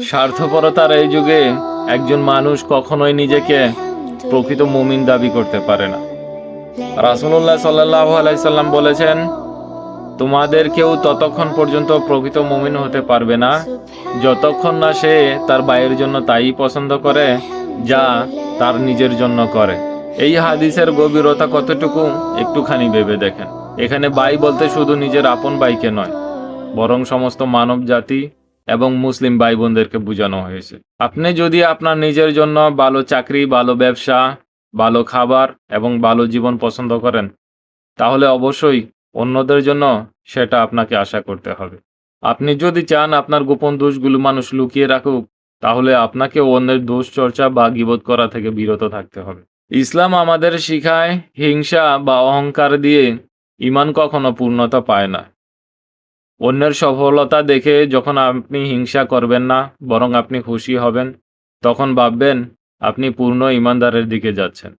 স্বার্থপরতার এই যুগে একজন মানুষ কখনোই নিজেকে প্রকৃত মুমিন দাবি করতে পারে না। রাসূলুল্লাহ সাল্লাল্লাহু আলাইহি সাল্লাম বলেছেন, তোমাদের কেউ ততক্ষণ পর্যন্ত প্রকৃত মুমিন হতে পারবে না যতক্ষণ না সে তার ভাইয়ের জন্য তাই পছন্দ করে যা তার নিজের জন্য করে। এই হাদিসের গভীরতা কতটুকু একটুখানি ভেবে দেখেন। এখানে ভাই বলতে শুধু নিজের আপন ভাইকে নয়, বরং সমস্ত মানব জাতি এবং মুসলিম ভাই বোনদেরকে বোঝানো হয়েছে। আপনি যদি আপনার নিজের জন্য ভালো চাকরি, ভালো ব্যবসা, ভালো খাবার এবং ভালো জীবন পছন্দ করেন, তাহলে অবশ্যই অন্যদের জন্য সেটা আপনাকে আশা করতে হবে। আপনি যদি চান আপনার গোপন দোষগুলো মানুষ লুকিয়ে রাখুক, তাহলে আপনাকে অন্যের দোষ চর্চা বা গীবত করা থেকে বিরত থাকতে হবে। ইসলাম আমাদের শিখায়, হিংসা বা অহংকার দিয়ে ঈমান কখনো পূর্ণতা পায় না। অন্যের সফলতা দেখে যখন আপনি হিংসা করবেন না, বরং আপনি খুশি হবেন, তখন ভাববেন আপনি পূর্ণ ঈমানদারের দিকে যাচ্ছেন।